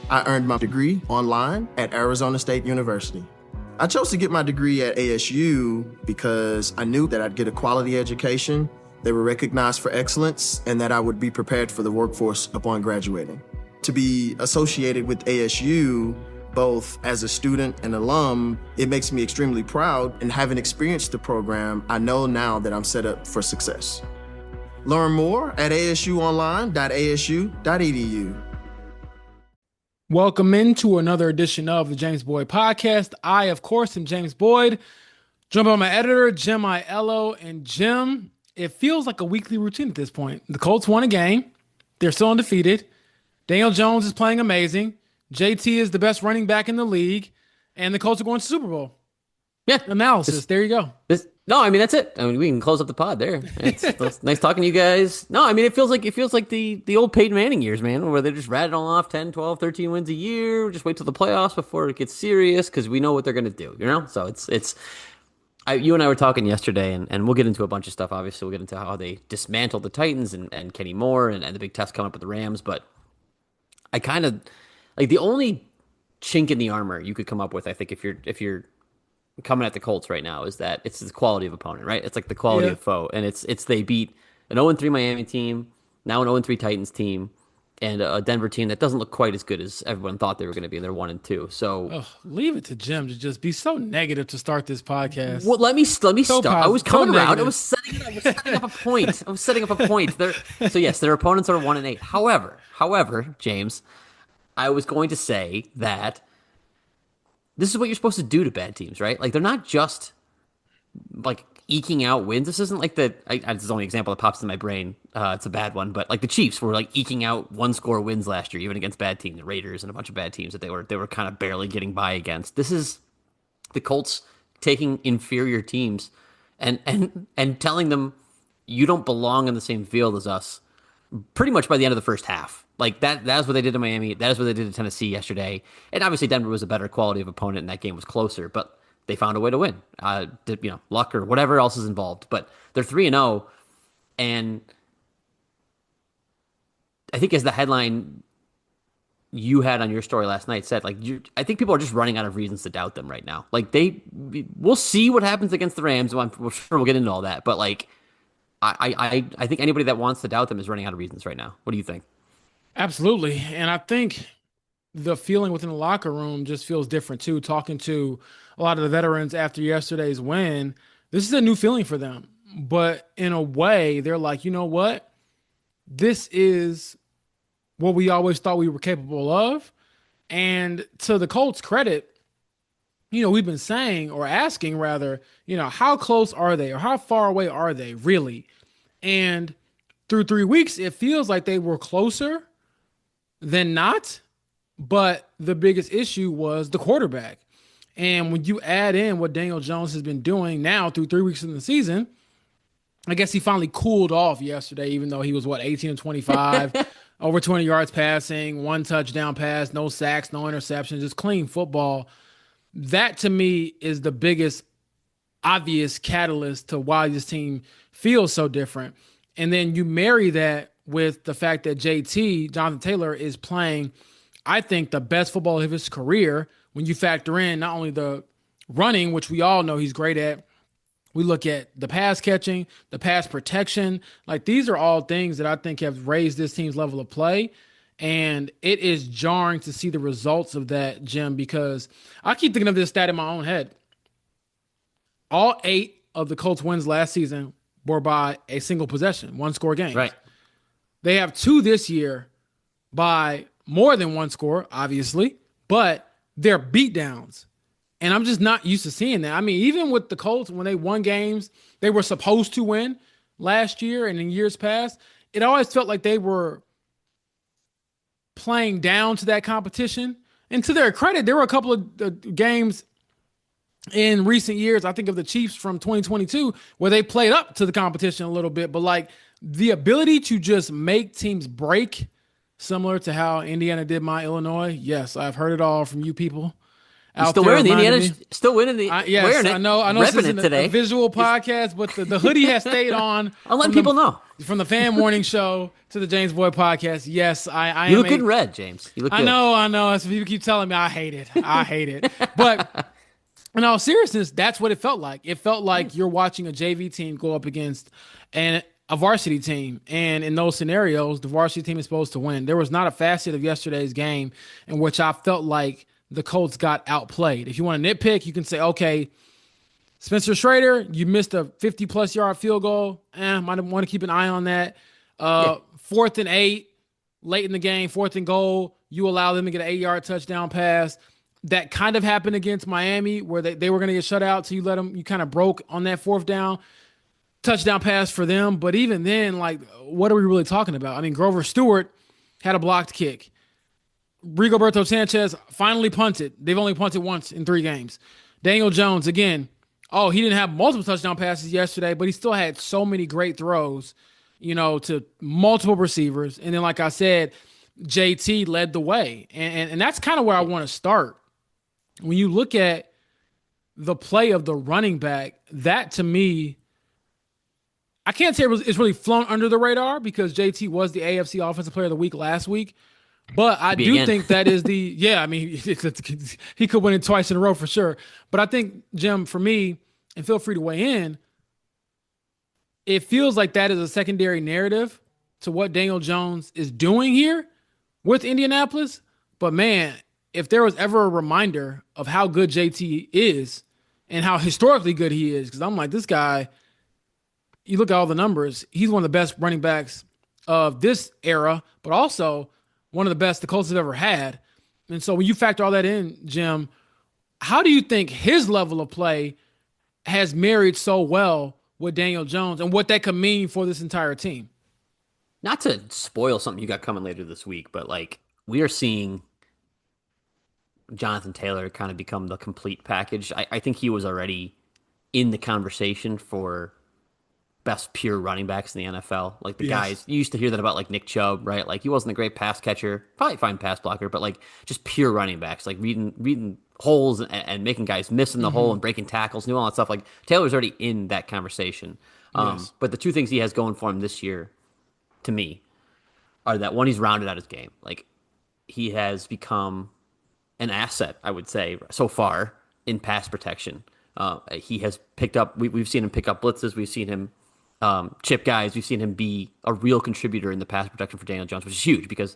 I earned my degree online at Arizona State University. I chose to get my degree at ASU because I knew that I'd get a quality education, they were recognized for excellence, and that I would be prepared for the workforce upon graduating. To be associated with ASU, both as a student and alum, it makes me extremely proud, and having experienced the program, I know now that I'm set up for success. Learn more at asuonline.asu.edu. Welcome into another edition of the James Boyd Podcast. I, of course, am James Boyd, joined by my editor, Jim Aiello. And Jim, it feels like a weekly routine at this point. The Colts won a game. They're still undefeated. Daniel Jones is playing amazing. JT is the best running back in the league. And the Colts are going to Super Bowl. Yeah. Analysis. There you go. No, I mean, that's it. I mean, we can close up the pod there. It's nice talking to you guys. No, I mean, it feels like the old Peyton Manning years, man, where they just rattle off 10, 12, 13 wins a year. Just wait till the playoffs before it gets serious because we know what they're going to do, you know? So you and I were talking yesterday, and we'll get into a bunch of stuff. Obviously, we'll get into how they dismantled the Titans and Kenny Moore and the big test coming up with the Rams. But I kind of, like, the only chink in the armor you could come up with, I think, if you're coming at the Colts right now, is that it's the quality of opponent, right? It's like the quality of foe. And it's they beat an 0-3 Miami team, now an 0-3 Titans team, and a Denver team that doesn't look quite as good as everyone thought they were going to be. They're 1-2. So leave it to Jim to just be so negative to start this podcast. Well, let me start. I was coming around. Negative. I was setting up a point. So yes, their opponents are 1-8. However, James, I was going to say that this is what you're supposed to do to bad teams, right? Like, they're not just like eking out wins. This isn't like this is the only example that pops in my brain. It's a bad one, but like the Chiefs were like eking out one-score wins last year, even against bad teams, the Raiders and a bunch of bad teams that they were kind of barely getting by against. This is the Colts taking inferior teams and telling them you don't belong in the same field as us. Pretty much by the end of the first half. Like that's what they did to Miami. That is what they did to Tennessee yesterday. And obviously Denver was a better quality of opponent and that game was closer, but they found a way to win. Luck or whatever else is involved. But they're 3-0. And I think as the headline you had on your story last night said, like, I think people are just running out of reasons to doubt them right now. Like, we'll see what happens against the Rams. I'm sure we'll get into all that. But like, I think anybody that wants to doubt them is running out of reasons right now. What do you think? Absolutely. And I think the feeling within the locker room just feels different too. Talking to a lot of the veterans after yesterday's win, this is a new feeling for them. But in a way, they're like, you know what? This is what we always thought we were capable of. And to the Colts' credit, we've been saying, or asking rather, how close are they, or how far away are they really? And through 3 weeks, it feels like they were closer than not. But the biggest issue was the quarterback. And when you add in what Daniel Jones has been doing now through 3 weeks in the season, I guess he finally cooled off yesterday, even though he was 18-25, over 20 yards passing, 1 touchdown pass, no sacks, no interceptions, just clean football. That to me is the biggest obvious catalyst to why this team feels so different. And then you marry that with the fact that JT, Jonathan Taylor, is playing, I think, the best football of his career when you factor in not only the running, which we all know he's great at. We look at the pass catching, the pass protection. Like, these are all things that I think have raised this team's level of play. And it is jarring to see the results of that, Jim, because I keep thinking of this stat in my own head. All 8 of the Colts wins last season were by a single possession, 1-score games. Right. They have 2 this year by more than 1 score, obviously, but they're beatdowns. And I'm just not used to seeing that. I mean, even with the Colts, when they won games they were supposed to win last year and in years past, it always felt like they were playing down to that competition. And to their credit, there were a couple of games in recent years, I think of the Chiefs from 2022, where they played up to the competition a little bit. But like, the ability to just make teams break, similar to how Indiana did my Illinois. Yes, I've heard it all from you people. He's out still there wearing the reminding Indiana, me. still winning the, Yes, wearing it, I know this repping isn't it a today. visual podcast, but the hoodie has stayed on I'm letting from people know. from the fan morning show to the James Boyd podcast. Yes, I You am look good a in red, James. You look I good. know, I know. As people keep telling me, I hate it. I hate it. But in all seriousness, that's what it felt like. It felt like you're watching a JV team go up against a varsity team. And in those scenarios, the varsity team is supposed to win. There was not a facet of yesterday's game in which I felt like the Colts got outplayed. If you want to nitpick, you can say, okay, Spencer Schrader, you missed a 50-plus yard field goal. Might want to keep an eye on that. Yeah. 4th and 8, late in the game, 4th and goal. You allow them to get an 8-yard touchdown pass. That kind of happened against Miami where they were going to get shut out. So you kind of broke on that 4th down. Touchdown pass for them. But even then, like, what are we really talking about? I mean, Grover Stewart had a blocked kick. Rigoberto Sanchez finally punted. They've only punted once in 3 games. Daniel Jones, again, he didn't have multiple touchdown passes yesterday, but he still had so many great throws, to multiple receivers. And then, like I said, JT led the way. And that's kind of where I want to start. When you look at the play of the running back, that to me, I can't say it's really flown under the radar because JT was the AFC Offensive Player of the Week last week. But I do think that is I mean, he could win it twice in a row for sure. But I think, Jim, for me, and feel free to weigh in, it feels like that is a secondary narrative to what Daniel Jones is doing here with Indianapolis. But man, if there was ever a reminder of how good JT is and how historically good he is, because I'm like, this guy, you look at all the numbers, he's one of the best running backs of this era, but also one of the best the Colts have ever had. And so when you factor all that in, Jim, how do you think his level of play has married so well with Daniel Jones and what that could mean for this entire team? Not to spoil something you got coming later this week, but like we are seeing Jonathan Taylor kind of become the complete package. I think he was already in the conversation for best pure running backs in the NFL. Like the guys, you used to hear that about like Nick Chubb, right? Like he wasn't a great pass catcher, probably fine pass blocker, but like just pure running backs, like reading holes and making guys miss in the hole and breaking tackles, and all that stuff. Like Taylor's already in that conversation. But the two things he has going for him this year, to me, are that one, he's rounded out his game. Like he has become an asset, I would say, so far in pass protection. He has picked up. We've seen him pick up blitzes. We've seen him chip guys. We've seen him be a real contributor in the pass protection for Daniel Jones, which is huge because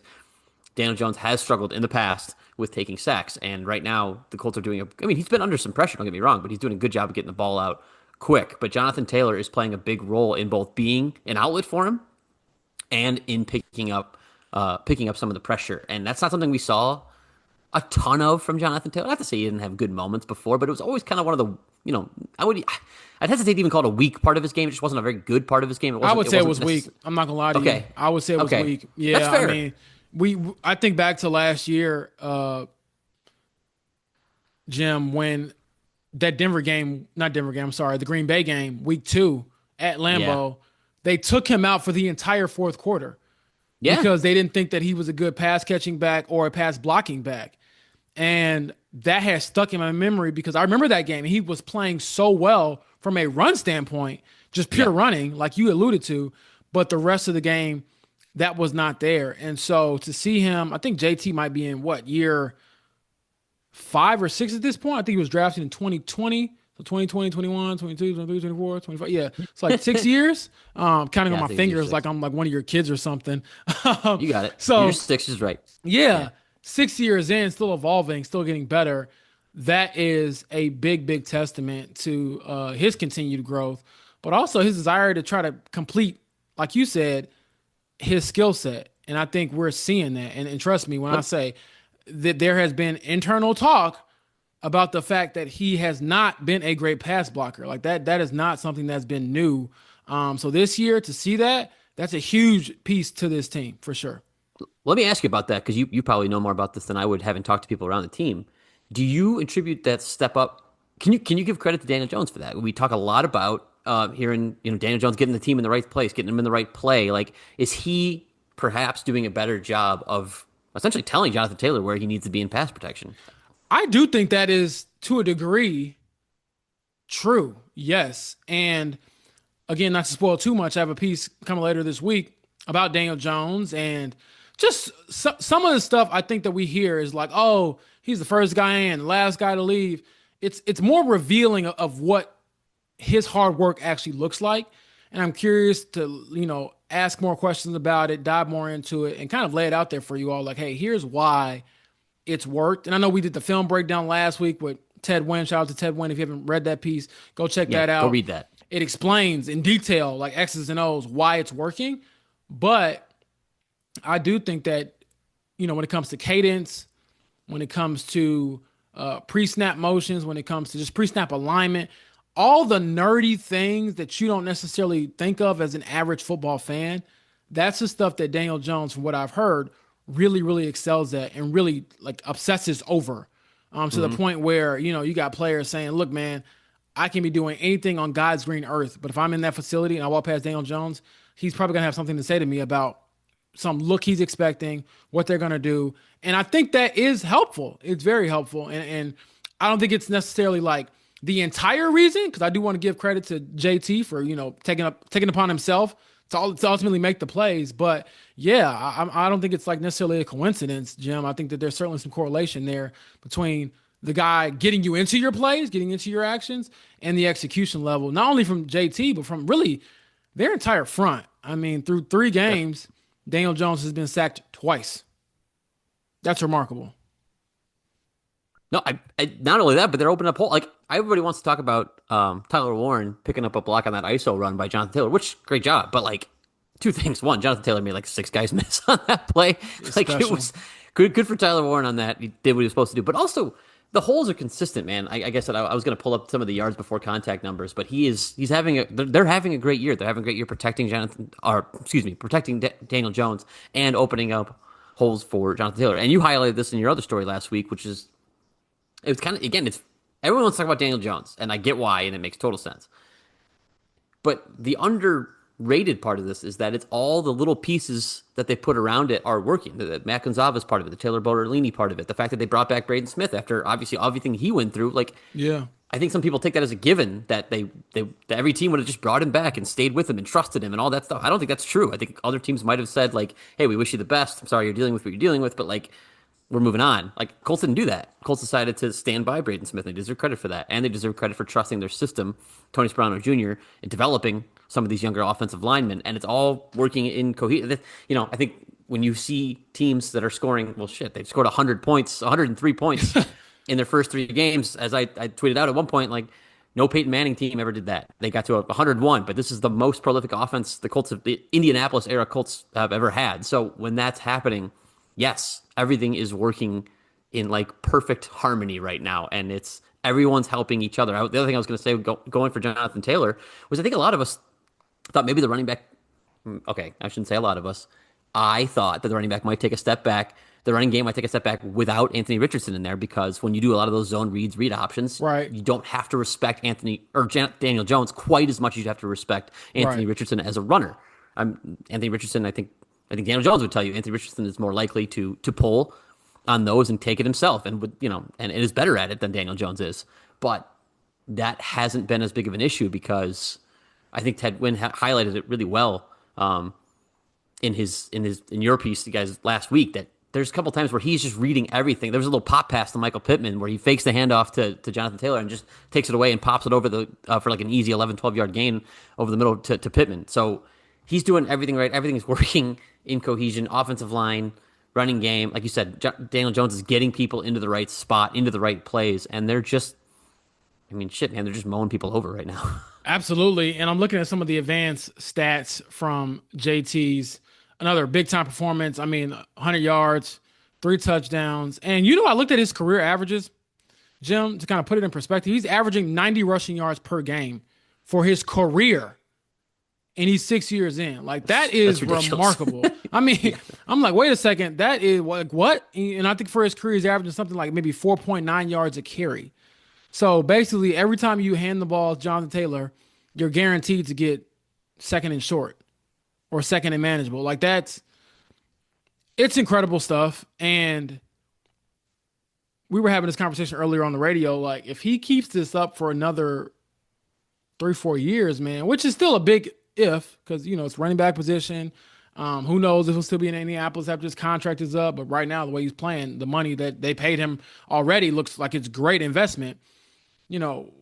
Daniel Jones has struggled in the past with taking sacks. And right now, the Colts are doing he's been under some pressure, don't get me wrong, but he's doing a good job of getting the ball out quick. But Jonathan Taylor is playing a big role in both being an outlet for him and in picking up some of the pressure. And that's not something we saw a ton of from Jonathan Taylor. Not to say he didn't have good moments before, but it was always kind of one of the, I'd hesitate to even call it a weak part of his game. It just wasn't a very good part of his game. I would say it was weak. I'm not gonna lie to you. I would say it was weak. Yeah, that's fair. I mean, I think back to last year, Jim, when that the Green Bay game, week 2 at Lambeau, they took him out for the entire 4th quarter because they didn't think that he was a good pass catching back or a pass blocking back. And that has stuck in my memory because I remember that game. He was playing so well from a run standpoint, just pure running, like you alluded to. But the rest of the game, that was not there. And so to see him, I think JT might be in year 5 or 6 at this point. I think he was drafted in 2020. So 2020, 21, 22, 23, 24, 25. Yeah. It's like 6 years. Counting on my fingers like I'm like one of your kids or something. You got it. So your 6 is right. Yeah. 6 years in, still evolving, still getting better. That is a big, big testament to his continued growth, but also his desire to try to complete, like you said, his skill set. And I think we're seeing that. And trust me when I say that there has been internal talk about the fact that he has not been a great pass blocker. Like that is not something that's been new. So this year to see that's a huge piece to this team for sure. Let me ask you about that because you probably know more about this than I would, having talked to people around the team. Do you attribute that step up? Can you give credit to Daniel Jones for that? We talk a lot about hearing Daniel Jones getting the team in the right place, getting him in the right play. Like, is he perhaps doing a better job of essentially telling Jonathan Taylor where he needs to be in pass protection? I do think that is to a degree true. Yes. And again, not to spoil too much, I have a piece coming later this week about Daniel Jones and just some of the stuff I think that we hear is like, oh, he's the first guy in, last guy to leave. It's more revealing of what his hard work actually looks like. And I'm curious to, ask more questions about it, dive more into it, and kind of lay it out there for you all. Like, hey, here's why it's worked. And I know we did the film breakdown last week with Ted Wynn. Shout out to Ted Wynn. If you haven't read that piece, go check Yeah, that go out. read that. It explains in detail, like X's and O's, why it's working. But I do think that, when it comes to cadence, when it comes to pre-snap motions, when it comes to just pre-snap alignment, all the nerdy things that you don't necessarily think of as an average football fan, that's the stuff that Daniel Jones, from what I've heard, really, really excels at and really like obsesses over. To the point where, you got players saying, look, man, I can be doing anything on God's green earth, but if I'm in that facility and I walk past Daniel Jones, he's probably gonna have something to say to me about some look he's expecting, what they're gonna do. And I think that is helpful. It's very helpful. And I don't think it's necessarily like the entire reason, because I do want to give credit to JT for, taking upon himself to ultimately make the plays. But yeah, I don't think it's like necessarily a coincidence, Jim. I think that there's certainly some correlation there between the guy getting you into your plays, getting into your actions, and the execution level, not only from JT, but from really their entire front. I mean, through 3 games, Daniel Jones has been sacked twice. That's remarkable. No, I not only that, but they're opening up hole. Like everybody wants to talk about Tyler Warren picking up a block on that ISO run by Jonathan Taylor, which great job. But like 2 things: one, Jonathan Taylor made like 6 guys miss on that play. Like it was good for Tyler Warren on that. He did what he was supposed to do. But also the holes are consistent, man. I guess that I was going to pull up some of the yards before contact numbers, but he's having they're having a great year. They're having a great year protecting Daniel Jones and opening up holes for Jonathan Taylor. And you highlighted this in your other story last week, which is it's kind of, again, it's everyone wants to talk about Daniel Jones, and I get why, and it makes total sense. But the underrated part of this is that it's all the little pieces that they put around it are working. The Matt Gonzalez part of it, the Taylor Boderlini part of it, the fact that they brought back Braden Smith after obviously everything he went through. Like, Yeah. I think some people take that as a given that that every team would have just brought him back and stayed with him and trusted him and all that stuff. I don't think that's true. I think other teams might have said like, "Hey, we wish you the best. I'm sorry you're dealing with what you're dealing with, but like, we're moving on." Like Colts didn't do that. Colts decided to stand by Braden Smith. They deserve credit for that, and they deserve credit for trusting their system, Tony Sperano Jr., and developing some of these younger offensive linemen. And it's all working in cohesion. I think when you see teams that are scoring, well, shit, they've scored 100 points, 103 points in their first 3 games. As I tweeted out at one point, like no Peyton Manning team ever did that. They got to 101, but this is the most prolific offense the Indianapolis era Colts have ever had. So when that's happening, yes, everything is working in like perfect harmony right now, and it's everyone's helping each other. The other thing I was going to say, going for Jonathan Taylor, was I think a lot of us thought maybe the running back. Okay, I shouldn't say a lot of us. I thought that the running back might take a step back. The running game might take a step back without Anthony Richardson in there, because when you do a lot of those zone read options, Right. you don't have to respect Daniel Jones quite as much as you have to respect Anthony Right. Richardson as a runner. Anthony Richardson, I think Daniel Jones would tell you Anthony Richardson is more likely to pull on those and take it himself, and and is better at it than Daniel Jones is. But that hasn't been as big of an issue because I think Ted Wynn highlighted it really well in your piece, you guys, last week, that there's a couple times where he's just reading everything. There was a little pop pass to Michael Pittman where he fakes the handoff to Jonathan Taylor and just takes it away and pops it over for like an easy 11, 12-yard gain over the middle to Pittman. So he's doing everything right. Everything's working in cohesion, offensive line, running game. Like you said, Daniel Jones is getting people into the right spot, into the right plays, and they're just, shit, man, they're just mowing people over right now. Absolutely. And I'm looking at some of the advanced stats from JT's another big time performance. 100 yards, 3 touchdowns. And I looked at his career averages, Jim, to kind of put it in perspective. He's averaging 90 rushing yards per game for his career. And he's 6 years in. Like, that is remarkable. I'm like, wait a second. That is what? And I think for his career, he's averaging something like maybe 4.9 yards a carry. So basically, every time you hand the ball to Jonathan Taylor, you're guaranteed to get second and short or second and manageable. Like, it's incredible stuff. And we were having this conversation earlier on the radio. Like, if he keeps this up for another 3, 4 years, man, which is still a big if, because it's running back position. Who knows if he'll still be in Indianapolis after his contract is up? But right now, the way he's playing, the money that they paid him already looks like it's great investment. You know,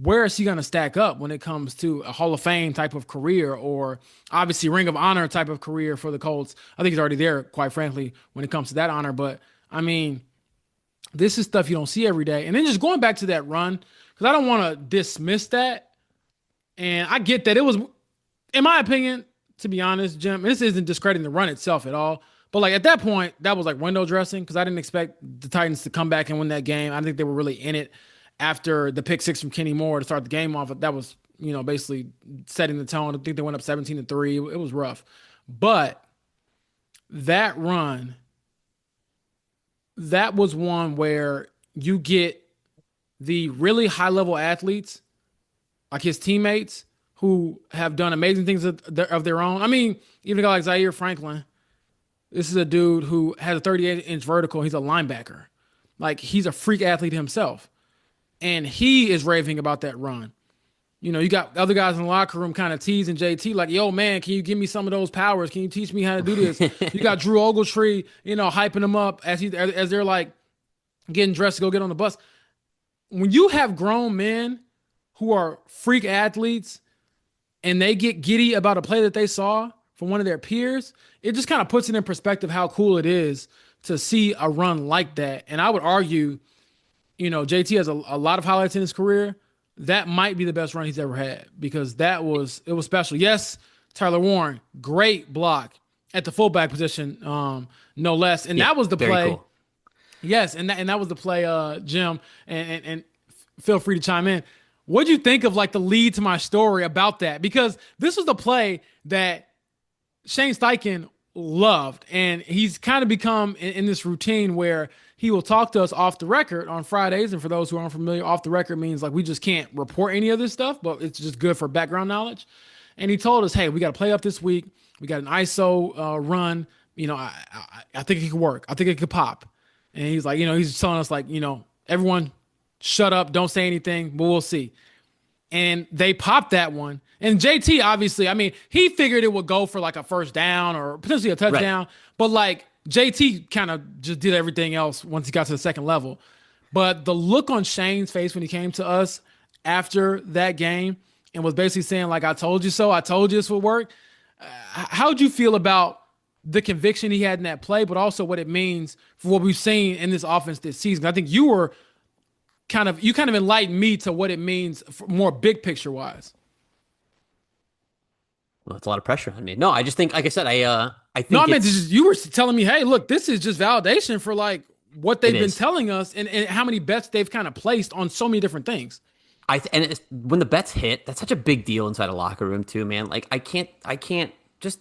where is he going to stack up when it comes to a Hall of Fame type of career, or obviously Ring of Honor type of career for the Colts? I think he's already there, quite frankly, when it comes to that honor. But I mean, this is stuff you don't see every day. And then just going back to that run, because I don't want to dismiss that. And I get that it was, in my opinion, to be honest, Jim, this isn't discrediting the run itself at all. But like at that point, that was like window dressing, because I didn't expect the Titans to come back and win that game. I think they were really in it after the pick six from Kenny Moore to start the game off. That was, basically setting the tone. I think they went up 17-3. It was rough. But that run, that was one where you get the really high level athletes, like his teammates, who have done amazing things of their own. I mean, even a guy like Zaire Franklin, this is a dude who has a 38-inch vertical. He's a linebacker. Like, he's a freak athlete himself. And he is raving about that run. You got other guys in the locker room kind of teasing JT, like, yo, man, can you give me some of those powers? Can you teach me how to do this? You got Drew Ogletree, hyping him up as they're like getting dressed to go get on the bus. When you have grown men who are freak athletes and they get giddy about a play that they saw from one of their peers, it just kind of puts it in perspective how cool it is to see a run like that. And I would argue, JT has a lot of highlights in his career. That might be the best run he's ever had, because it was special. Yes, Tyler Warren, great block at the fullback position, no less. And that was the play. Cool. Yes, and that was the play, Jim, and feel free to chime in. What'd you think of like the lead to my story about that? Because this was the play that Shane Steichen loved, and he's kind of become in this routine where he will talk to us off the record on Fridays. And for those who aren't familiar, off the record means like we just can't report any of this stuff, but it's just good for background knowledge. And he told us, hey, we got to play up this week. We got an ISO run. I think it could work. I think it could pop. And he's like, he's telling us like, everyone shut up, don't say anything, but we'll see. And they popped that one. And JT, obviously, I mean, he figured it would go for like a first down or potentially a touchdown. Right. But like JT kind of just did everything else once he got to the second level. But the look on Shane's face when he came to us after that game and was basically saying like, I told you so, I told you this would work. How'd you feel about the conviction he had in that play, but also what it means for what we've seen in this offense this season? I think you kind of enlightened me to what it means for more big picture wise. Well, it's a lot of pressure on me. No, I just think, like I said, I think no, I mean, you were telling me, hey, look, this is just validation for like what they've been telling us and how many bets they've kind of placed on so many different things. When the bets hit, that's such a big deal inside a locker room too, man. Like I can't just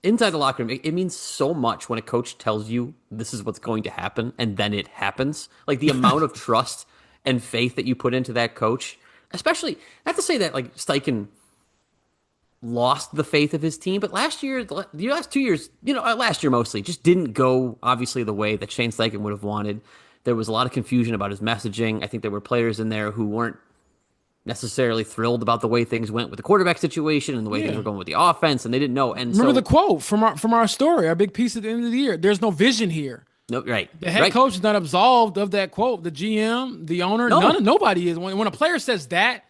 inside the locker room. It means so much when a coach tells you this is what's going to happen and then it happens. Like the amount of trust and faith that you put into that coach, especially not to say that like Steichen lost the faith of his team, but last year, the last 2 years, last year mostly just didn't go obviously the way that Shane Steichen would have wanted. There was a lot of confusion about his messaging. I think there were players in there who weren't necessarily thrilled about the way things went with the quarterback situation and the way things were going with the offense, and they didn't know. And remember the quote from our story, our big piece at the end of the year: "There's no vision here." No, right. The head coach is not absolved of that quote. The GM, the owner, nobody is. When a player says that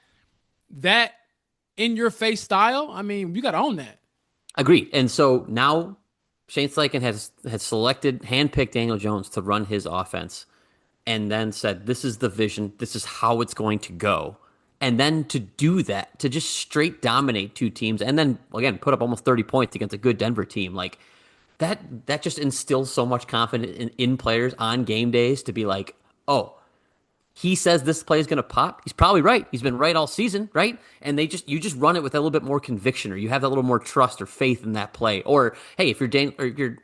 in your face style, I mean, you got to own that. Agreed. And so now Shane Steichen has handpicked Daniel Jones to run his offense, and then said, "This is the vision. This is how it's going to go." And then to do that, to just straight dominate two teams, and then again put up almost 30 points against a good Denver team, like that just instills so much confidence in players on game days to be like, oh, he says this play is going to pop. He's probably right. He's been right all season, right? And you just run it with a little bit more conviction, or you have that little more trust or faith in that play. Or hey, if you're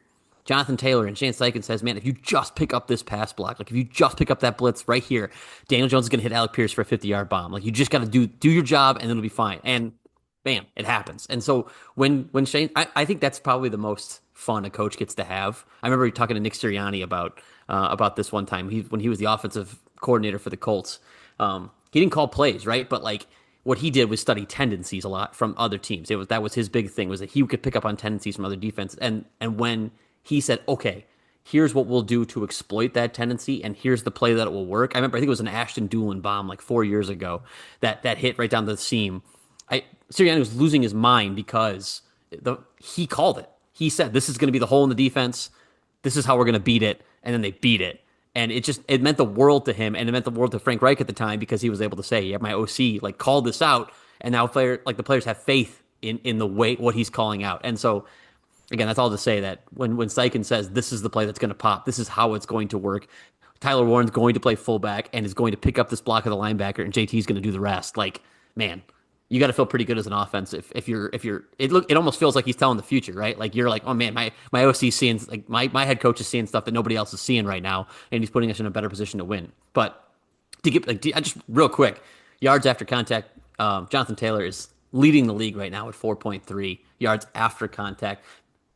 Jonathan Taylor and Shane Steichen says, man, if you just pick up this pass block, like if you just pick up that blitz right here, Daniel Jones is going to hit Alec Pierce for a 50-yard bomb. Like you just got to do your job and it'll be fine. And bam, it happens. And so when Shane, I think that's probably the most fun a coach gets to have. I remember talking to Nick Sirianni about this one time. When he was the offensive coordinator for the Colts. He didn't call plays, right? But like what he did was study tendencies a lot from other teams. That was his big thing, was that he could pick up on tendencies from other defenses. And when he said, okay, here's what we'll do to exploit that tendency, and here's the play that it will work. I think it was an Ashton Doolin bomb like 4 years ago that hit right down the seam. Sirianni was losing his mind because he called it. He said, this is going to be the hole in the defense. This is how we're going to beat it. And then they beat it. And it meant the world to him, and it meant the world to Frank Reich at the time, because he was able to say, yeah, my OC like called this out, and now the players have faith in the way what he's calling out. And so again, that's all to say that when Steichen says this is the play that's going to pop, this is how it's going to work. Tyler Warren's going to play fullback and is going to pick up this block of the linebacker, and JT's going to do the rest. Like, man, you got to feel pretty good as an offense if you're it almost feels like he's telling the future, right? Like you're like, oh man, my OC's seeing, like my head coach is seeing stuff that nobody else is seeing right now, and he's putting us in a better position to win. But to get just real quick, yards after contact, Jonathan Taylor is leading the league right now at 4.3 yards after contact.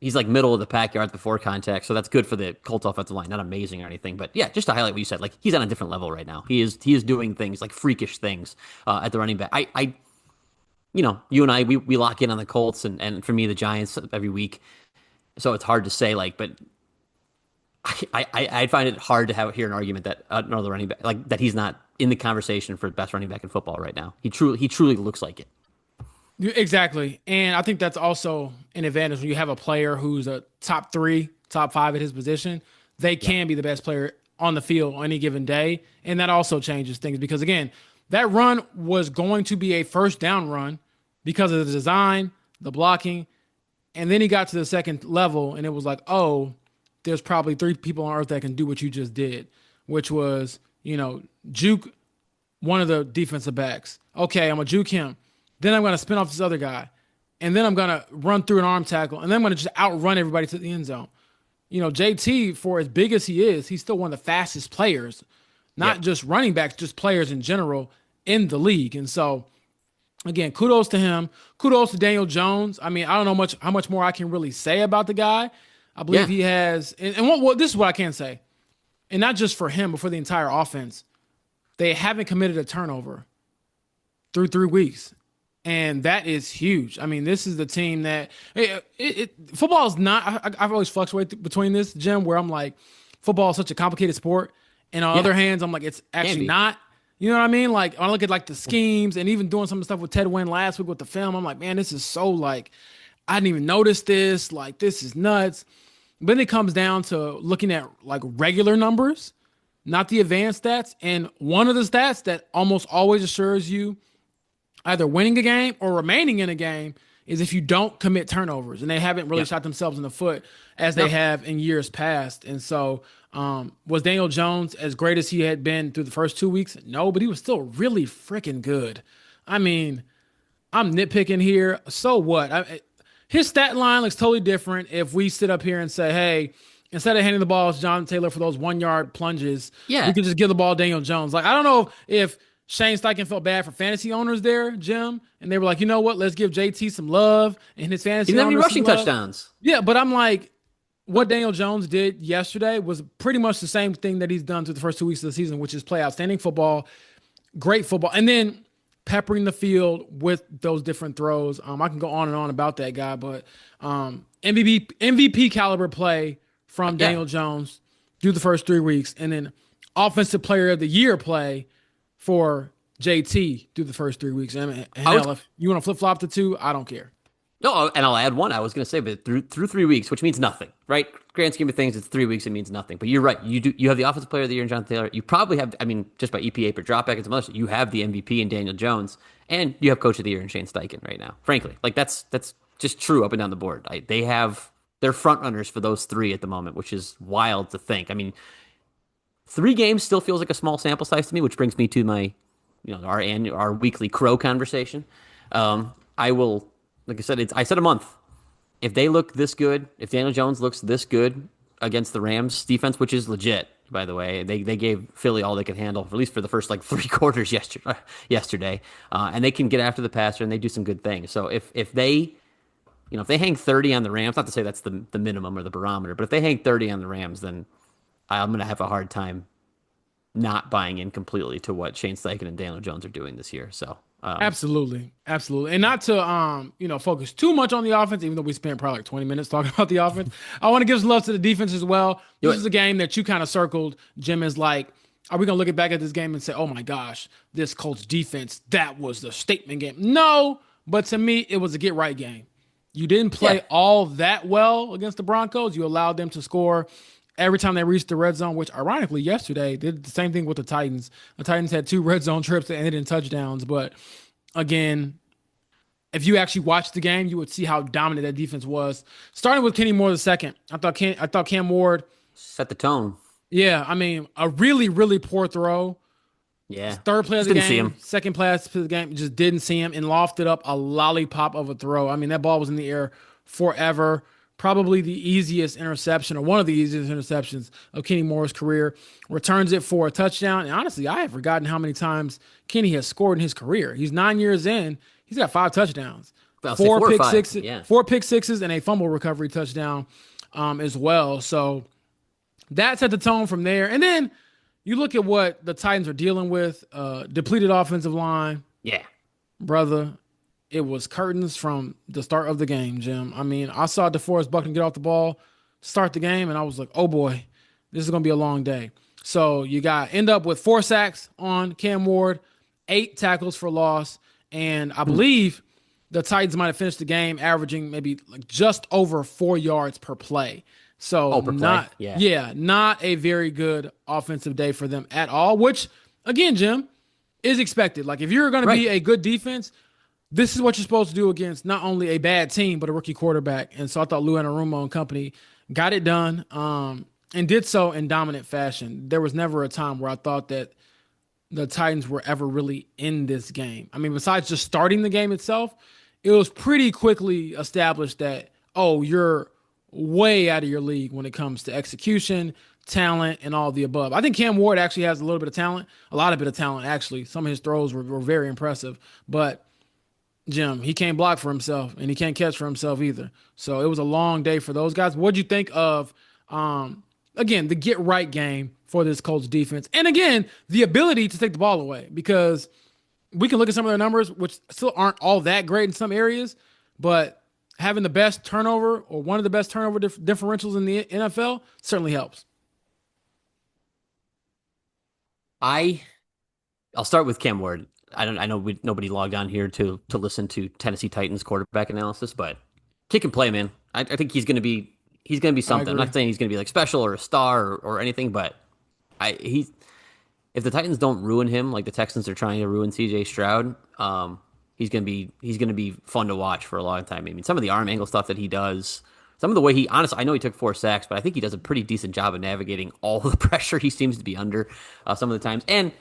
He's like middle of the pack yards before contact, so that's good for the Colts offensive line. Not amazing or anything, but yeah, just to highlight what you said, like he's on a different level right now. He is doing things like freakish things at the running back. You and I, we lock in on the Colts and for me, the Giants every week. So it's hard to say, like, but I find it hard to hear an argument that another running back, like that he's not in the conversation for best running back in football right now. He truly looks like it. Exactly. And I think that's also an advantage when you have a player who's a top 3, top 5 at his position. They can be the best player on the field on any given day. And that also changes things because, again, that run was going to be a first down run because of the design, the blocking, and then he got to the second level, and it was like, oh, there's probably 3 people on earth that can do what you just did, which was, juke one of the defensive backs. Okay, I'm going to juke him. Then I'm going to spin off this other guy, and then I'm going to run through an arm tackle, and then I'm going to just outrun everybody to the end zone. JT, for as big as he is, he's still one of the fastest players, not just running backs, just players in general in the league. And so, again, kudos to him. Kudos to Daniel Jones. I mean, I don't know how much more I can really say about the guy. I believe he has, and what this is what I can say, and not just for him, but for the entire offense. They haven't committed a turnover through 3 weeks, and that is huge. I mean, this is the team that football is not. I've always fluctuated between this, Jim, where I'm like, football is such a complicated sport, and on other hands, I'm like, it's actually not. You know what I mean? Like, when I look at like the schemes and even doing some of the stuff with Ted Wynn last week with the film, I'm like, man, this is so like, I didn't even notice this. Like, this is nuts. But then it comes down to looking at like regular numbers, not the advanced stats. And one of the stats that almost always assures you either winning a game or remaining in a game is if you don't commit turnovers. And they haven't really shot themselves in the foot as they have in years past. And so, was Daniel Jones as great as he had been through the first 2 weeks? No, but he was still really freaking good. I mean, I'm nitpicking here. So what? His stat line looks totally different if we sit up here and say, hey, instead of handing the ball to Jonathan Taylor for those 1-yard plunges, we could just give the ball to Daniel Jones. Like, I don't know if Shane Steichen felt bad for fantasy owners there, Jim, and they were like, you know what? Let's give JT some love and his fantasy owners some love. He didn't have any rushing touchdowns. Yeah, but I'm like, what Daniel Jones did yesterday was pretty much the same thing that he's done through the first 2 weeks of the season, which is play outstanding football, great football, and then peppering the field with those different throws. I can go on and on about that guy, but MVP caliber play from Daniel Jones through the first 3 weeks, and then offensive player of the year play for JT through the first 3 weeks. I mean, hell, if you want to flip-flop the two, I don't care. No, and I'll add one. I was going to say, but through 3 weeks, which means nothing, right? Grand scheme of things, it's 3 weeks. It means nothing. But you're right. You have the offensive player of the year in Jonathan Taylor. You probably have, I mean, just by EPA per dropback and some other stuff, you have the MVP in Daniel Jones, and you have coach of the year in Shane Steichen right now. Frankly, like that's just true up and down the board. They're front runners for those 3 at the moment, which is wild to think. I mean, 3 games still feels like a small sample size to me, which brings me to my, our weekly crow conversation. I will, like I said, I said a month. If they look this good, if Daniel Jones looks this good against the Rams defense, which is legit, by the way, they gave Philly all they could handle, at least for the first like 3 quarters yesterday, and they can get after the passer and they do some good things. So if they if they hang 30 on the Rams, not to say that's the minimum or the barometer, but if they hang 30 on the Rams, then I'm going to have a hard time not buying in completely to what Shane Steichen and Daniel Jones are doing this year. So, Absolutely, absolutely, and not to focus too much on the offense, even though we spent probably like 20 minutes talking about the offense. I want to give some love to the defense as well. do This it. is a game that you kind of circled, Jim, is like, are we gonna look back at this game and say, oh my gosh, this Colts defense, that was the statement game? No, but to me, it was a get right game. You didn't play Yeah. all that well against the Broncos. You allowed them to score every time they reached the red zone, which ironically yesterday they did the same thing with the Titans. The Titans had two red zone trips that ended in touchdowns, but again, if you actually watched the game, you would see how dominant that defense was. Starting with Kenny Moore the second, I thought Cam Ward, Set the tone. yeah, I mean, a really, really poor throw. Yeah. Third play of Just the didn't see game, him. second play of the game, just didn't see him and lofted up a lollipop of a throw. I mean, that ball was in the air forever. Probably the easiest interception or one of the easiest interceptions of Kenny Moore's career. Returns it for a touchdown. And honestly, I have forgotten how many times Kenny has scored in his career. He's 9 years in. He's got 5 touchdowns, I'll say four or five. Yeah. four pick sixes, and a fumble recovery touchdown as well. So that set the tone from there. And then you look at what the Titans are dealing with, depleted offensive line, Yeah. brother. It was curtains from the start of the game, Jim. I mean, I saw DeForest Buckner get off the ball, start the game, and I was like, oh boy, this is going to be a long day. So you got end up with 4 sacks on Cam Ward, 8 tackles for loss, and I believe the Titans might have finished the game averaging maybe like just over 4 yards per play. So Oh, per play. not Yeah. not a very good offensive day for them at all, which again, Jim, is expected. Like if you're going to be Right. a good defense, this is what you're supposed to do against not only a bad team, but a rookie quarterback. And so I thought Lou Anarumo and company got it done and did so in dominant fashion. There was never a time where I thought that the Titans were ever really in this game. I mean, besides just starting the game itself, it was pretty quickly established that, oh, you're way out of your league when it comes to execution, talent, and all the above. I think Cam Ward actually has a little bit of talent, a lot of bit of talent, actually. Some of his throws were very impressive. But Jim, he can't block for himself and he can't catch for himself either. So it was a long day for those guys. What'd you think of, again, the get right game for this Colts defense? And again, the ability to take the ball away because we can look at some of their numbers, which still aren't all that great in some areas, but having the best turnover or one of the best turnover differentials in the NFL certainly helps. I I'll start with Cam Ward. I know nobody logged on here to listen to Tennessee Titans quarterback analysis, but kick and play, man. I think he's gonna be something. I'm agree. not saying he's gonna be like special or a star or anything, but he's if the Titans don't ruin him like the Texans are trying to ruin CJ Stroud, he's gonna be fun to watch for a long time. I mean, some of the arm angle stuff that he does, some of the way he honestly, I know he took 4 sacks, but I think he does a pretty decent job of navigating all the pressure he seems to be under some of the times. And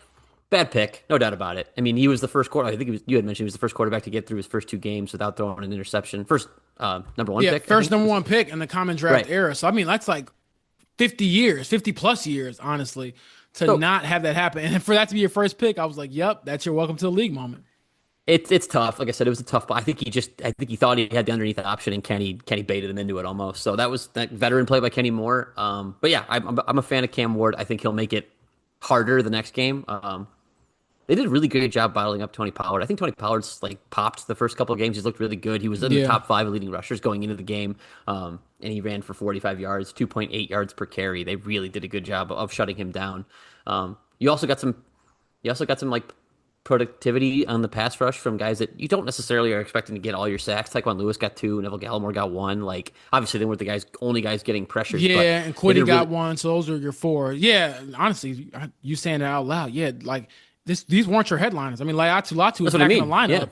bad pick, no doubt about it. I mean, he was the first quarter. I think you had mentioned he was the first quarterback to get through his first 2 games without throwing an interception. First number one Yeah, pick. I first think. number one pick in the common draft Right. era. So, I mean, that's like 50 years, 50 plus years, honestly, to So not have that happen. And for that to be your first pick, I was like, yep, that's your welcome to the league moment. it's tough. Like I said, it was a tough. I think he thought he had the underneath option, and Kenny baited him into it almost. So that was that veteran play by Kenny Moore. But yeah, I'm a fan of Cam Ward. I think he'll make it harder the next game. They did a really great job bottling up Tony Pollard. I think Tony Pollard's like popped the first couple of games. He's looked really good. He was in the Yeah. top 5 leading rushers going into the game, and he ran for 45 yards, 2.8 yards per carry. They really did a good job of shutting him down. You also got some, like productivity on the pass rush from guys that you don't necessarily are expecting to get all your sacks. Taekwon Lewis got 2, Neville Gallimore got 1. Like obviously they weren't the only guys getting pressures. Yeah, but and they did Quiddy got really- one, so those are your 4. Yeah, honestly, you saying that out loud, yeah, like these weren't your headliners. I mean, Latu was That's what back I in the mean. lineup, Yeah.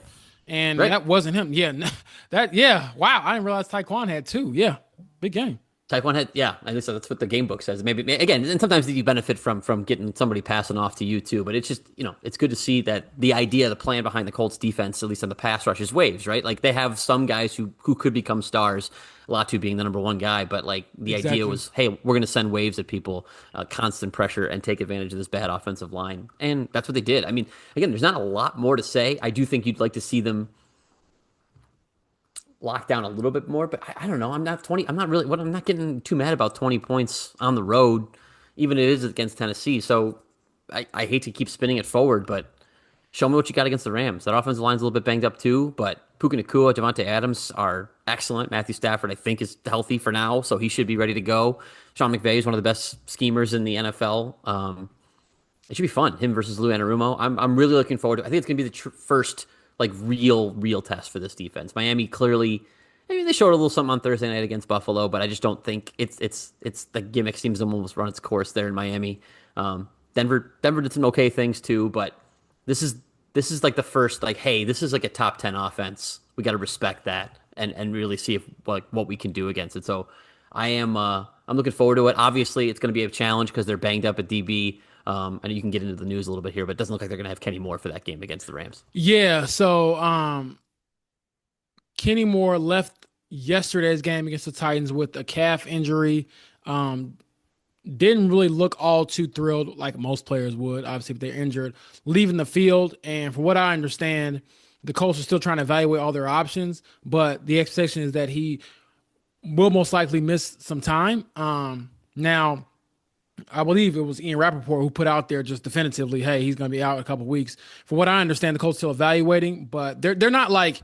and Right. that wasn't him. Yeah, wow, I didn't realize Taekwon had 2. Yeah, big game. Type 1 had, yeah, at least that's what the game book says. Maybe, again, and sometimes you benefit from getting somebody passing off to you too, but it's just, it's good to see that the idea, the plan behind the Colts defense, at least on the pass rush, is waves, right? Like they have some guys who could become stars, Latu being the number 1 guy, but like the Exactly. idea was, hey, we're going to send waves at people, constant pressure, and take advantage of this bad offensive line. And that's what they did. I mean, again, there's not a lot more to say. I do think you'd like to see them lock down a little bit more. But I don't know. I'm not getting too mad about 20 points on the road, even if it is against Tennessee. So I hate to keep spinning it forward, but show me what you got against the Rams. That offensive line's a little bit banged up too, but Puka Nacua, Devontae Adams are excellent. Matthew Stafford, I think, is healthy for now, so he should be ready to go. Sean McVay is one of the best schemers in the NFL. It should be fun. Him versus Lou Anarumo. I'm really looking forward to it. I think it's gonna be the first like real test for this defense. Miami clearly, I mean, they showed a little something on Thursday night against Buffalo, but I just don't think it's the gimmick seems to almost run its course there in Miami. Denver did some okay things too, but this is like the first like, hey, this is like a top 10 offense. We got to respect that and really see if like what we can do against it. So I'm looking forward to it. Obviously, it's going to be a challenge because they're banged up at DB. And you can get into the news a little bit here, but it doesn't look like they're going to have Kenny Moore for that game against the Rams. Yeah, so Kenny Moore left yesterday's game against the Titans with a calf injury. Didn't really look all too thrilled like most players would, obviously, if they're injured, leaving the field. And from what I understand, the Colts are still trying to evaluate all their options, but the expectation is that he will most likely miss some time. Now, I believe it was Ian Rappaport who put out there just definitively, hey, he's going to be out in a couple of weeks. From what I understand, the Colts still evaluating, but they're not like,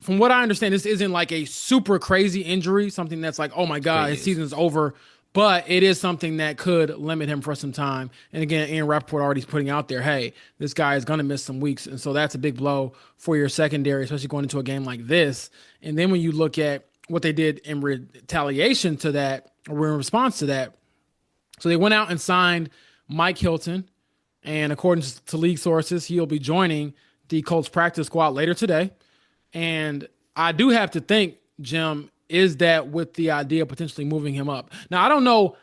from what I understand, this isn't like a super crazy injury, something that's like, oh my God, his season's over. But it is something that could limit him for some time. And again, Ian Rappaport already putting out there, hey, this guy is going to miss some weeks. And so that's a big blow for your secondary, especially going into a game like this. And then when you look at what they did in retaliation to that, or in response to that, so they went out and signed Mike Hilton. And according to league sources, he'll be joining the Colts practice squad later today. And I do have to think, Jim, is that with the idea of potentially moving him up. Now, I don't know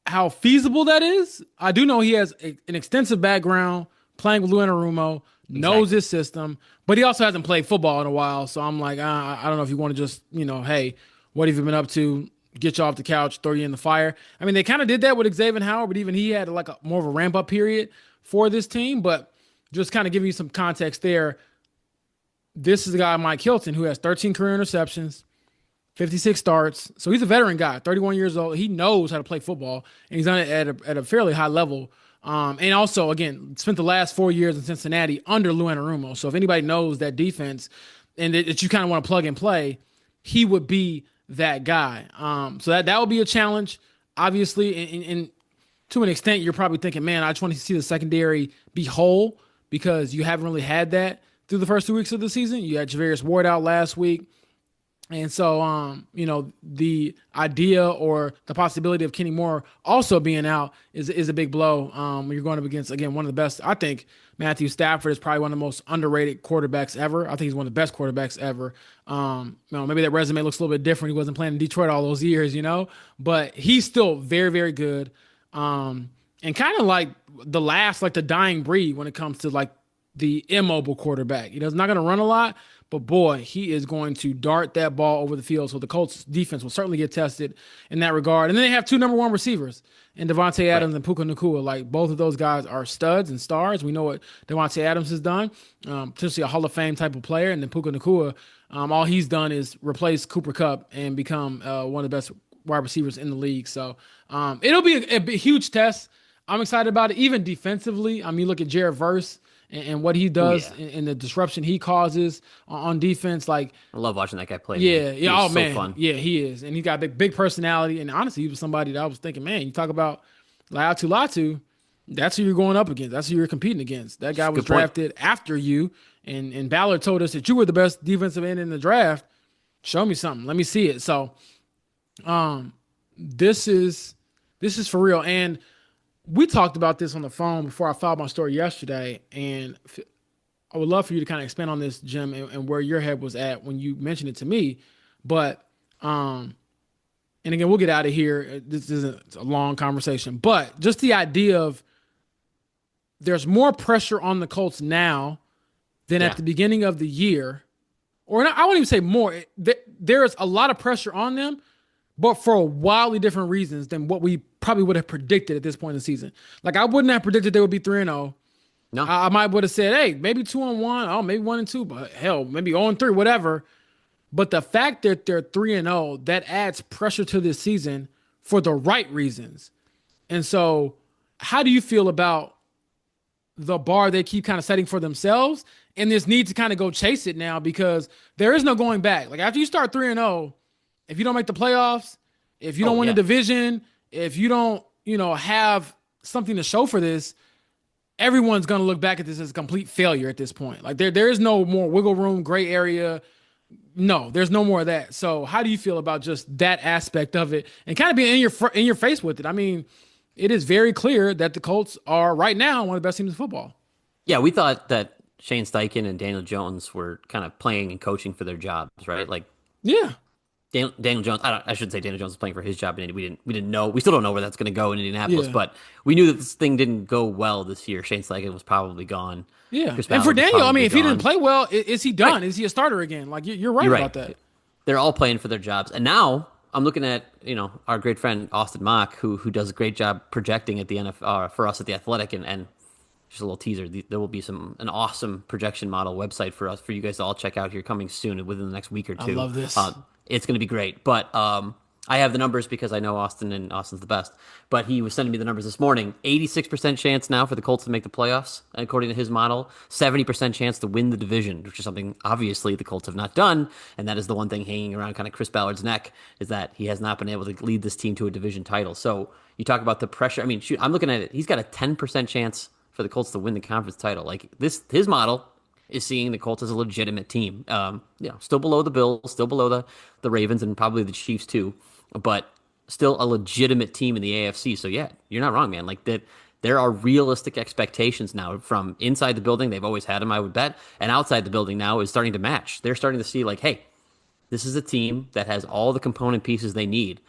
how feasible that is. I do know he has an extensive background playing with Lou Anarumo, knows his system, but he also hasn't played football in a while. So I'm like, I don't know if you want to just, hey, what have you been up to? Get you off the couch, throw you in the fire. I mean, they kind of did that with Xavier Howard, but even he had like more of a ramp up period for this team. But just kind of giving you some context there. This is the guy, Mike Hilton, who has 13 career interceptions, 56 starts. So he's a veteran guy, 31 years old. He knows how to play football, and he's done it at a fairly high level. And also, again, spent the last 4 years in Cincinnati under Lou Anarumo. So if anybody knows that defense and that you kind of want to plug and play, he would be that guy. So that would be a challenge. Obviously, and to an extent, you're probably thinking, man, I just want to see the secondary be whole because you haven't really had that through the first 2 weeks of the season. You had Javarius Ward out last week. And so, the idea or the possibility of Kenny Moore also being out is a big blow when you're going up against, again, one of the best. I think Matthew Stafford is probably one of the most underrated quarterbacks ever. I think he's one of the best quarterbacks ever. Maybe that resume looks a little bit different. He wasn't playing in Detroit all those years, but he's still very, very good. And kind of like the dying breed when it comes to like the immobile quarterback. He's not going to run a lot, but boy, he is going to dart that ball over the field. So the Colts defense will certainly get tested in that regard. And then they have two number one receivers in Devontae Adams and Puka Nacua. Like both of those guys are studs and stars. We know what Devontae Adams has done, potentially a Hall of Fame type of player. And then Puka Nacua, all he's done is replace Cooper Kupp and become one of the best wide receivers in the league. So it'll be a huge test. I'm excited about it, even defensively. I mean, look at Jared Verse and what he does and the disruption he causes on defense. Like, I love watching that guy play. Yeah. Oh, man. Fun. Yeah, he is. And he got a big personality. And honestly, he was somebody that I was thinking, man, you talk about Latu, that's who you're going up against. That's who you're competing against. That guy was drafted after you. And Ballard told us that you were the best defensive end in the draft. Show me something. Let me see it. So this is for real. And we talked about this on the phone before I filed my story yesterday, and I would love for you to kind of expand on this, Jim, and where your head was at when you mentioned it to me. But, and again, we'll get out of here. This isn't a long conversation, but just the idea of there's more pressure on the Colts now than at the beginning of the year, or I won't even say more. There's a lot of pressure on them, but for wildly different reasons than what we probably would have predicted at this point in the season. Like, I wouldn't have predicted they would be 3-0. No. I might would have said, hey, maybe 2-1, oh, maybe 1-2, but hell, maybe 0-3, whatever. But the fact that they're 3-0, that adds pressure to this season for the right reasons. And so, how do you feel about the bar they keep kind of setting for themselves and this need to kind of go chase it now because there is no going back. Like after you start 3-0, if you don't make the playoffs, if you Oh don't win the yeah. division, if you don't, have something to show for this, everyone's going to look back at this as a complete failure at this point. Like there is no more wiggle room, gray area. No, there's no more of that. So how do you feel about just that aspect of it and kind of being in your face with it? I mean, it is very clear that the Colts are right now one of the best teams in football. Yeah, we thought that Shane Steichen and Daniel Jones were kind of playing and coaching for their jobs, right? Like Yeah. Daniel Jones, I shouldn't say Daniel Jones was playing for his job, and we didn't know. We still don't know where that's going to go in Indianapolis, Yeah. but we knew that this thing didn't go well this year. Shane Steichen was probably gone. Yeah. Chris And for Ballard was Daniel, I mean, probably if he didn't gone. play well, is he done? Right. Is he a starter again? Like you're right You're about right. that. They're all playing for their jobs, and now I'm looking at our great friend Austin Mock, who does a great job projecting at the NFL for us at the Athletic, and just a little teaser. There will be an awesome projection model website for you guys to all check out here coming soon within the next week or I two. love this. It's going to be great. But I have the numbers because I know Austin and Austin's the best. But he was sending me the numbers this morning. 86% chance now for the Colts to make the playoffs, according to his model. 70% chance to win the division, which is something obviously the Colts have not done. And that is the one thing hanging around kind of Chris Ballard's neck is that he has not been able to lead this team to a division title. So you talk about the pressure. I mean, shoot, I'm looking at it. He's got a 10% chance for the Colts to win the conference title. Like his model is seeing the Colts as a legitimate team. Still below the Bills, still below the Ravens, and probably the Chiefs too, but still a legitimate team in the AFC. So yeah, you're not wrong, man. Like that, there are realistic expectations now from inside the building. They've always had them, I would bet, and outside the building now is starting to match. They're starting to see like, hey, this is a team that has all the component pieces they need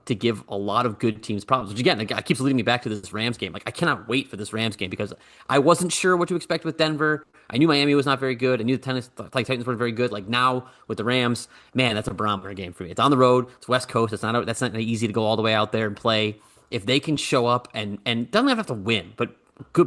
to give a lot of good teams problems. Which again, it keeps leading me back to this Rams game. Like I cannot wait for this Rams game because I wasn't sure what to expect with Denver. I knew Miami was not very good. I knew the Titans weren't very good. Like now with the Rams, man, that's a barometer game for me. It's on the road. It's West Coast. That's not easy to go all the way out there and play. If they can show up and doesn't have to win, but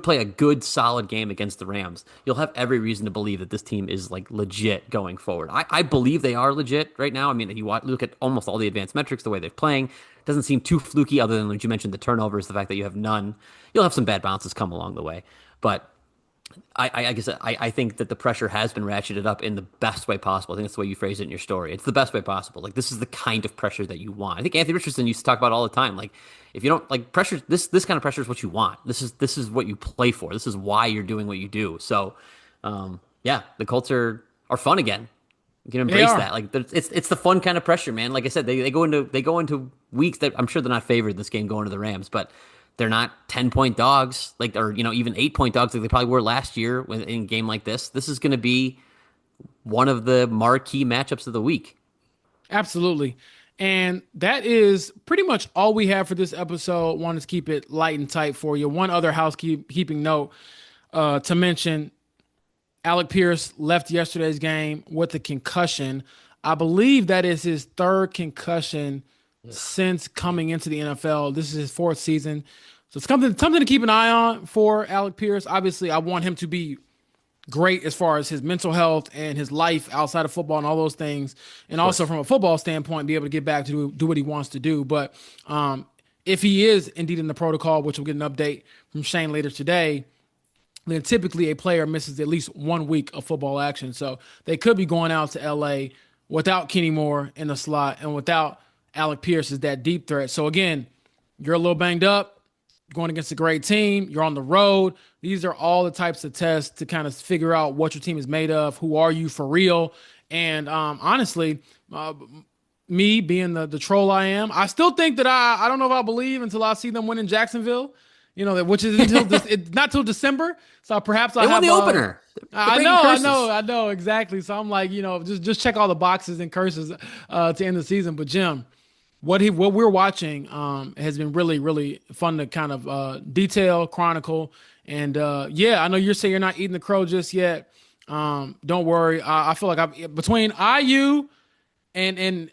play a good solid game against the Rams, you'll have every reason to believe that this team is like legit going forward. I believe they are legit right now. I mean, if you look at almost all the advanced metrics, the way they're playing, it doesn't seem too fluky other than, like you mentioned, the turnovers, the fact that you have none. You'll have some bad bounces come along the way. But I guess I think that the pressure has been ratcheted up in the best way possible. I think that's the way you phrase it in your story. It's the best way possible. Like this is the kind of pressure that you want. I think Anthony Richardson used to talk about all the time. Like if you don't like pressure, this kind of pressure is what you want. This is what you play for. This is why you're doing what you do. So, yeah, the Colts are fun again. You can embrace that. Like it's the fun kind of pressure, man. Like I said, they go into weeks that I'm sure they're not favored this game going to the Rams, but they're not 10-point dogs, or even 8-point dogs like they probably were last year in a game like this. This is going to be one of the marquee matchups of the week. Absolutely. And that is pretty much all we have for this episode. Wanted to keep it light and tight for you. One other housekeeping note to mention, Alec Pierce left yesterday's game with a concussion. I believe that is his third concussion since coming into the NFL. This is his fourth season. So it's something to keep an eye on for Alec Pierce. Obviously, I want him to be great as far as his mental health and his life outside of football and all those things. And also from a football standpoint, be able to get back to do what he wants to do. But if he is indeed in the protocol, which we'll get an update from Shane later today, then typically a player misses at least 1 week of football action. So they could be going out to LA without Kenny Moore in the slot and without Alec Pierce as that deep threat. So again, you're a little banged up, going against a great team, you're on the road. These are all the types of tests to kind of figure out what your team is made of. Who are you for real? And honestly, me being the troll I am, I still think that I don't know if I believe until I see them win in Jacksonville. Which is not till December. So perhaps They won the opener. I know exactly. So I'm like, just check all the boxes and curses to end the season. But Jim, what we're watching has been really, really fun to kind of detail, chronicle, and I know you're saying you're not eating the crow just yet. Don't worry. I feel like between IU and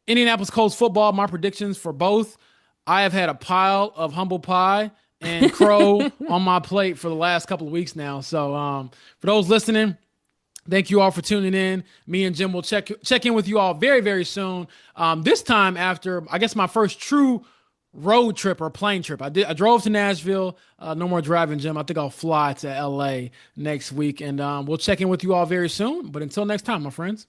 Indianapolis Colts football, my predictions for both, I have had a pile of humble pie and crow on my plate for the last couple of weeks now. So for those listening, thank you all for tuning in. Me and Jim will check in with you all very, very soon. This time after, I guess, my first true road trip or plane trip. I drove to Nashville. No more driving, Jim. I think I'll fly to LA next week, and we'll check in with you all very soon. But until next time, my friends.